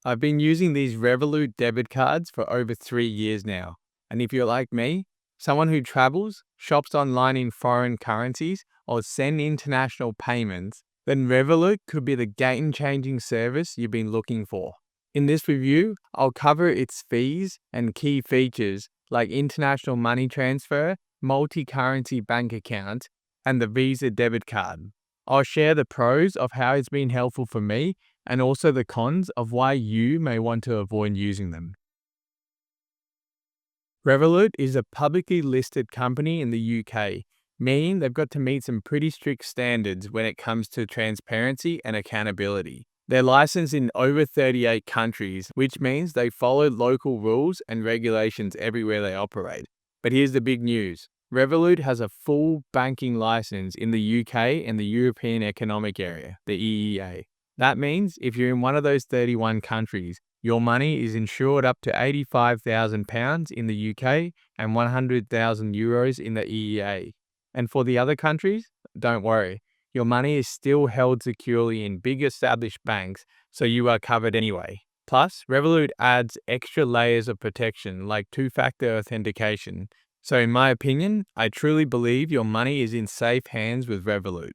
I've been using these Revolut debit cards for over 3 years now. And if you're like me, someone who travels, shops online in foreign currencies, or send international payments, then Revolut could be the game-changing service you've been looking for. In this review, I'll cover its fees and key features like international money transfer, multi-currency bank account, and the Visa debit card. I'll share the pros of how it's been helpful for me and also the cons of why you may want to avoid using them. Revolut is a publicly listed company in the UK, meaning they've got to meet some pretty strict standards when it comes to transparency and accountability. They're licensed in over 38 countries, which means they follow local rules and regulations everywhere they operate. But here's the big news. Revolut has a full banking license in the UK and the European Economic Area, the EEA. That means if you're in one of those 31 countries, your money is insured up to £85,000 in the UK and €100,000 in the EEA. And for the other countries, don't worry, your money is still held securely in big established banks, so you are covered anyway. Plus, Revolut adds extra layers of protection like two-factor authentication. So in my opinion, I truly believe your money is in safe hands with Revolut.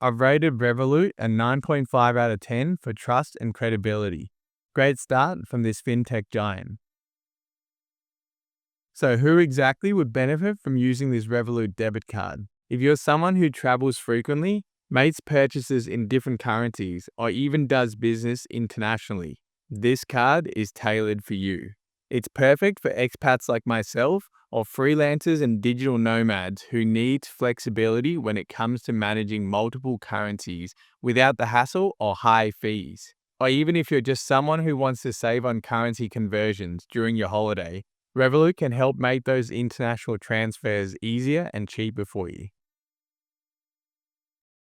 I've rated Revolut a 9.5 out of 10 for trust and credibility. Great start from this fintech giant. So who exactly would benefit from using this Revolut debit card? If you're someone who travels frequently, makes purchases in different currencies, or even does business internationally, this card is tailored for you. It's perfect for expats like myself or freelancers and digital nomads who need flexibility when it comes to managing multiple currencies without the hassle or high fees. Or even if you're just someone who wants to save on currency conversions during your holiday, Revolut can help make those international transfers easier and cheaper for you.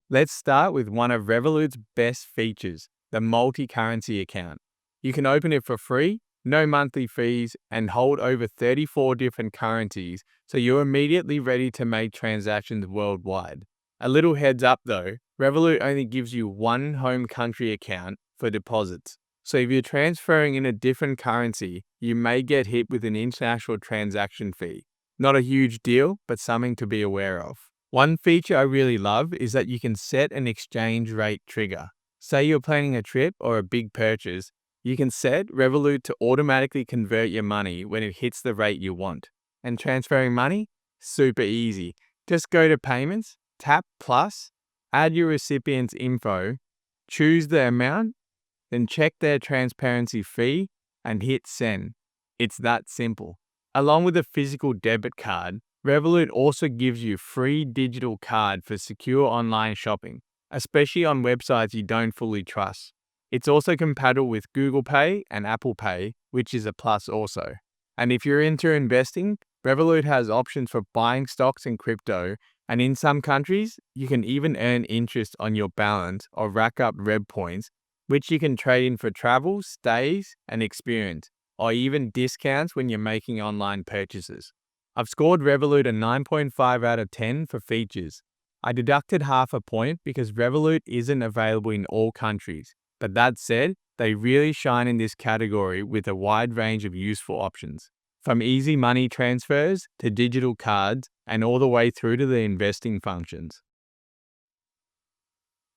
Let's start with one of Revolut's best features, the multi-currency account. You can open it for free, no monthly fees, and hold over 34 different currencies, so you're immediately ready to make transactions worldwide. A little heads up though, Revolut only gives you one home country account for deposits. So if you're transferring in a different currency, you may get hit with an international transaction fee. Not a huge deal, but something to be aware of. One feature I really love is that you can set an exchange rate trigger. Say you're planning a trip or a big purchase, you can set Revolut to automatically convert your money when it hits the rate you want. And transferring money? Super easy. Just go to Payments, tap Plus, add your recipient's info, choose the amount, then check their transparency fee and hit Send. It's that simple. Along with a physical debit card, Revolut also gives you free digital card for secure online shopping, especially on websites you don't fully trust. It's also compatible with Google Pay and Apple Pay, which is a plus also. And if you're into investing, Revolut has options for buying stocks and crypto, and in some countries, you can even earn interest on your balance or rack up Rev points, which you can trade in for travel, stays, and experience, or even discounts when you're making online purchases. I've scored Revolut a 9.5 out of 10 for features. I deducted half a point because Revolut isn't available in all countries, but that said, they really shine in this category with a wide range of useful options, from easy money transfers to digital cards and all the way through to the investing functions.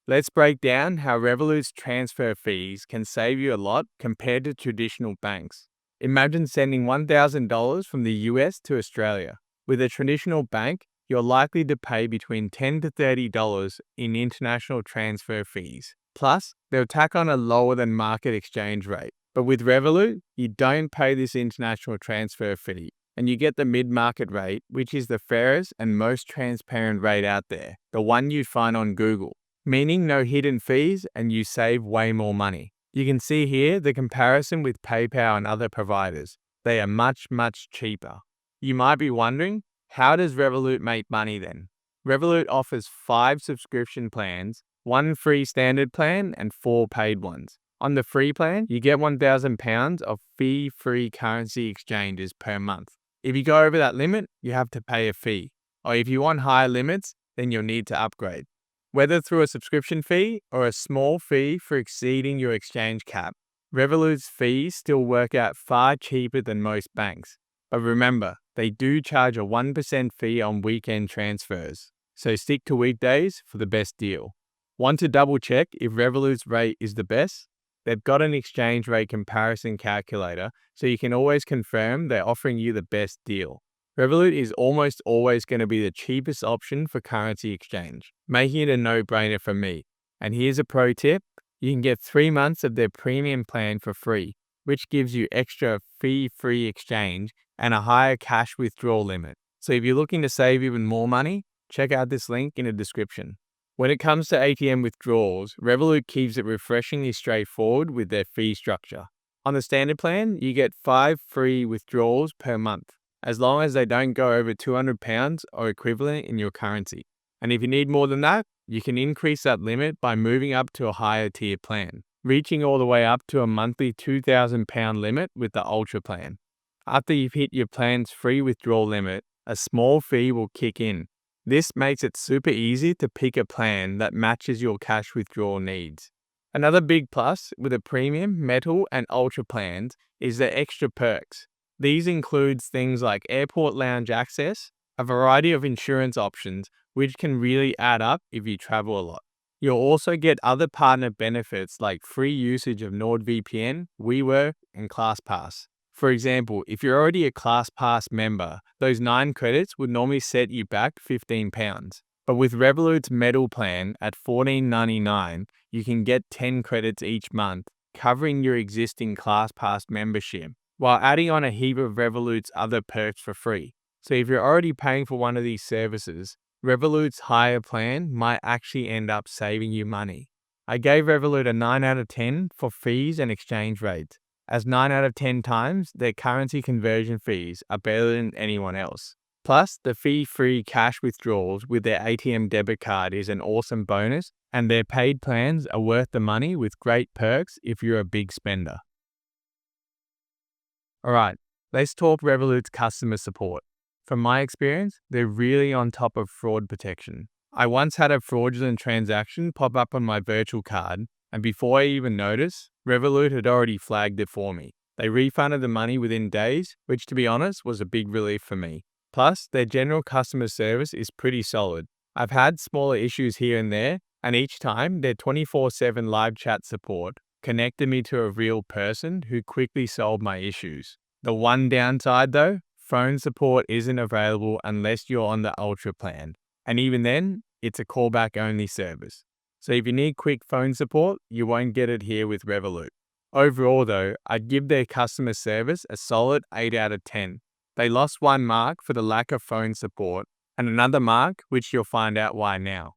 Let's break down how Revolut's transfer fees can save you a lot compared to traditional banks. Imagine sending $1,000 from the US to Australia. With a traditional bank, you're likely to pay between $10 to $30 in international transfer fees. Plus, they'll tack on a lower than market exchange rate. But with Revolut, you don't pay this international transfer fee, and you get the mid-market rate, which is the fairest and most transparent rate out there, the one you'd find on Google, meaning no hidden fees and you save way more money. You can see here the comparison with PayPal and other providers. They are much, much cheaper. You might be wondering, how does Revolut make money then? Revolut offers 5 subscription plans, 1 free standard plan and 4 paid ones. On the free plan, you get £1,000 of fee-free currency exchanges per month. If you go over that limit, you have to pay a fee. Or if you want higher limits, then you'll need to upgrade. Whether through a subscription fee or a small fee for exceeding your exchange cap, Revolut's fees still work out far cheaper than most banks. But remember, they do charge a 1% fee on weekend transfers. So stick to weekdays for the best deal. Want to double check if Revolut's rate is the best? They've got an exchange rate comparison calculator, so you can always confirm they're offering you the best deal. Revolut is almost always going to be the cheapest option for currency exchange, making it a no-brainer for me. And here's a pro tip. You can get 3 months of their premium plan for free, which gives you extra fee-free exchange and a higher cash withdrawal limit. So if you're looking to save even more money, check out this link in the description. When it comes to ATM withdrawals, Revolut keeps it refreshingly straightforward with their fee structure. On the standard plan, you get 5 free withdrawals per month, as long as they don't go over £200 or equivalent in your currency. And if you need more than that, you can increase that limit by moving up to a higher tier plan, reaching all the way up to a monthly £2,000 limit with the Ultra plan. After you've hit your plan's free withdrawal limit, a small fee will kick in. This makes it super easy to pick a plan that matches your cash withdrawal needs. Another big plus with the premium, metal, and ultra plans is the extra perks. These include things like airport lounge access, a variety of insurance options, which can really add up if you travel a lot. You'll also get other partner benefits like free usage of NordVPN, WeWork, and ClassPass. For example, if you're already a ClassPass member, those 9 credits would normally set you back £15. But with Revolut's Metal plan at $14.99, you can get 10 credits each month, covering your existing ClassPass membership, while adding on a heap of Revolut's other perks for free. So if you're already paying for one of these services, Revolut's higher plan might actually end up saving you money. I gave Revolut a 9 out of 10 for fees and exchange rates, as 9 out of 10 times their currency conversion fees are better than anyone else. Plus, the fee-free cash withdrawals with their ATM debit card is an awesome bonus, and their paid plans are worth the money with great perks if you're a big spender. Alright, let's talk Revolut's customer support. From my experience, they're really on top of fraud protection. I once had a fraudulent transaction pop up on my virtual card, and before I even noticed, Revolut had already flagged it for me. They refunded the money within days, which to be honest was a big relief for me. Plus, their general customer service is pretty solid. I've had smaller issues here and there, and each time their 24/7 live chat support connected me to a real person who quickly solved my issues. The one downside though, phone support isn't available unless you're on the Ultra plan, and even then, it's a callback only service. So if you need quick phone support, you won't get it here with Revolut. Overall though, I'd give their customer service a solid 8 out of 10. They lost 1 mark for the lack of phone support, and another mark which you'll find out why now.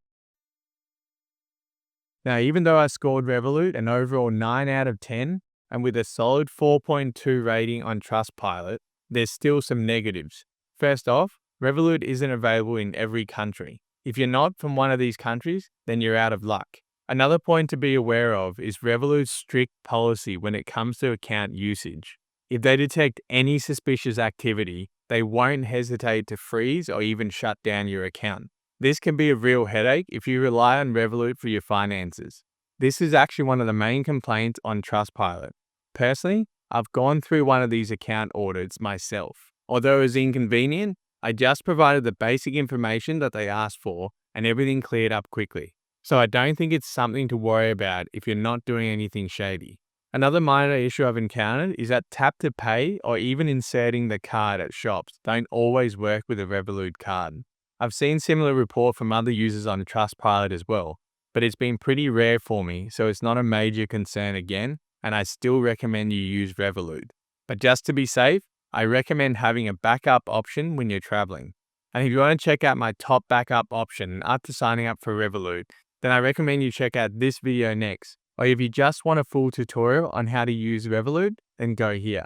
Now, even though I scored Revolut an overall 9 out of 10, and with a solid 4.2 rating on Trustpilot, there's still some negatives. First off, Revolut isn't available in every country. If you're not from one of these countries, then you're out of luck. Another point to be aware of is Revolut's strict policy when it comes to account usage. If they detect any suspicious activity, they won't hesitate to freeze or even shut down your account. This can be a real headache if you rely on Revolut for your finances. This is actually one of the main complaints on Trustpilot. Personally, I've gone through one of these account audits myself. Although it was inconvenient, I just provided the basic information that they asked for and everything cleared up quickly. So I don't think it's something to worry about if you're not doing anything shady. Another minor issue I've encountered is that tap to pay or even inserting the card at shops don't always work with a Revolut card. I've seen similar report from other users on Trustpilot as well, but it's been pretty rare for me, so it's not a major concern again, and I still recommend you use Revolut. But just to be safe, I recommend having a backup option when you're traveling. And if you want to check out my top backup option after signing up for Revolut, then I recommend you check out this video next. Or if you just want a full tutorial on how to use Revolut, then go here.